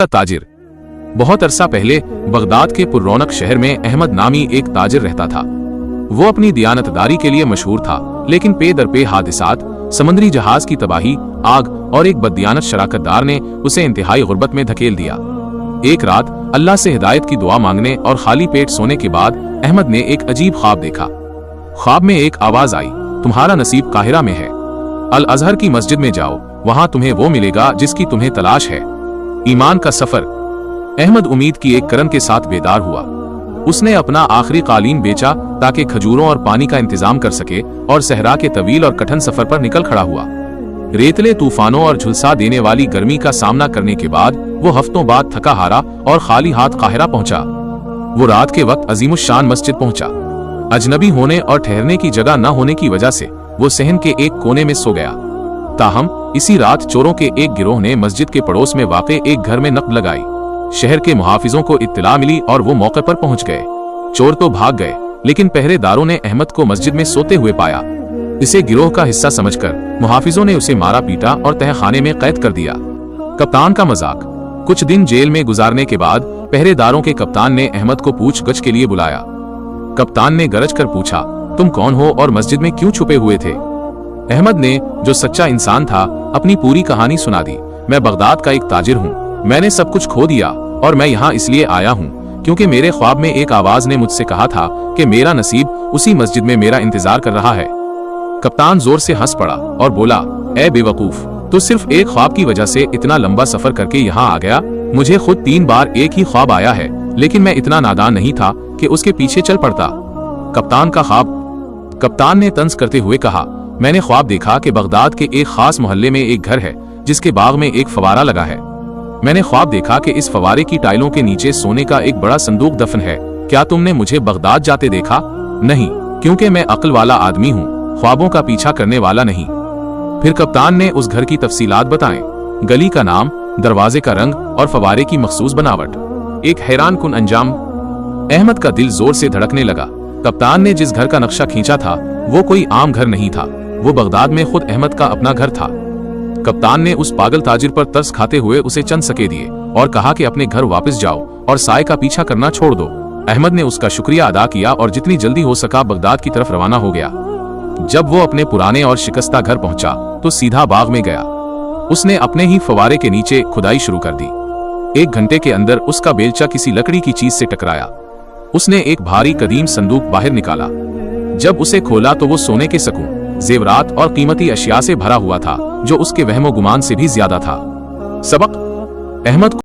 ताजिर। बहुत अरसा पहले बगदाद के पुररौनक शहर में अहमद नामी एक ताजिर रहता था। वो अपनी दियानतदारी के लिए मशहूर था, लेकिन पे दर पे हादिसात, समुद्री जहाज की तबाही, आग और एक बददियानत शराकतदार ने उसे इंतहाई गुर्बत में धकेल दिया। एक रात अल्लाह से हिदायत की दुआ मांगने और खाली पेट सोने के बाद अहमद ने एक अजीब ख्वाब देखा। ख्वाब में एक आवाज आई, तुम्हारा नसीब काहिरा में है। अल अजहर की मस्जिद में जाओ, वहां तुम्हें वो मिलेगा जिसकी तुम्हें तलाश है। ईमान का सफर। अहमद उम्मीद की एक करन के साथ बेदार हुआ। उसने अपना आखिरी कालीन बेचा ताकि खजूरों और पानी का इंतजाम कर सके और सहरा के तवील और कठिन सफर पर निकल खड़ा हुआ। रेतले तूफानों और झुलसा देने वाली गर्मी का सामना करने के बाद वो हफ्तों बाद थका हारा और खाली हाथ काहिरा पहुंचा। वो रात के वक्त अजीमुश्शान मस्जिद पहुंचा। अजनबी होने और ठहरने की जगह न होने की वजह से वो सहन के एक कोने में सो गया। ताहम इसी रात चोरों के एक गिरोह ने मस्जिद के पड़ोस में वाक़े एक घर में नक्ब लगाई। शहर के मुहाफिजों को इत्तला मिली और वो मौके पर पहुंच गए। चोर तो भाग गए, लेकिन पहरेदारों ने अहमद को मस्जिद में सोते हुए पाया। इसे गिरोह का हिस्सा समझकर मुहाफिजों ने उसे मारा पीटा और तहखाने में कैद कर दिया। कप्तान का मजाक। कुछ दिन जेल में गुजारने के बाद पहरेदारों के कप्तान ने अहमद को पूछगछ के लिए बुलाया। कप्तान ने गरज कर पूछा, तुम कौन हो और मस्जिद में क्यों छुपे हुए थे? अहमद ने, जो सच्चा इंसान था, अपनी पूरी कहानी सुना दी। मैं बगदाद का एक ताजिर हूँ। मैंने सब कुछ खो दिया और मैं यहाँ इसलिए आया हूँ क्योंकि मेरे ख्वाब में एक आवाज ने मुझसे कहा था कि मेरा नसीब उसी मस्जिद में मेरा इंतजार कर रहा है। कप्तान जोर से हंस पड़ा और बोला, ए बेवकूफ, तो सिर्फ एक ख्वाब की वजह से इतना लंबा सफर करके यहाँ आ गया? मुझे खुद 3 बार एक ही ख्वाब आया है, लेकिन मैं इतना नादान नहीं था कि उसके पीछे चल पड़ता। कप्तान का ख्वाब। कप्तान ने तंज करते हुए कहा, मैंने ख्वाब देखा कि बगदाद के एक खास मोहल्ले में एक घर है जिसके बाग में एक फवारा लगा है। मैंने ख्वाब देखा कि इस फवारे की टाइलों के नीचे सोने का एक बड़ा संदूक दफन है। क्या तुमने मुझे बगदाद जाते देखा? नहीं, क्योंकि मैं अक्ल वाला आदमी हूँ, ख्वाबों का पीछा करने वाला नहीं। फिर कप्तान ने उस घर की तफसीलात बताएं, गली का नाम, दरवाजे का रंग और फवारे की मखसूस बनावट। एक हैरान कुन अंजाम। अहमद का दिल जोर से धड़कने लगा। कप्तान ने जिस घर का नक्शा खींचा था वो कोई आम घर नहीं था, वो बगदाद में खुद अहमद का अपना घर था। कप्तान ने उस पागल ताजिर पर तरस खाते हुए उसे चंद सके दिए और कहा कि अपने घर वापस जाओ और साए का पीछा करना छोड़ दो। अहमद ने उसका शुक्रिया अदा किया और जितनी जल्दी हो सका बगदाद की तरफ रवाना हो गया। जब वो अपने पुराने और शिकस्ता घर पहुंचा तो सीधा बाग में गया। उसने अपने ही फवारे के नीचे खुदाई शुरू कर दी। 1 घंटे के अंदर उसका बेलचा किसी लकड़ी की चीज से टकराया। उसने एक भारी कदीम संदूक बाहर निकाला। जब उसे खोला तो वो सोने के सकून, जेवरात और कीमती अशिया से भरा हुआ था, जो उसके वहमो गुमान से भी ज्यादा था। सबक। अहमद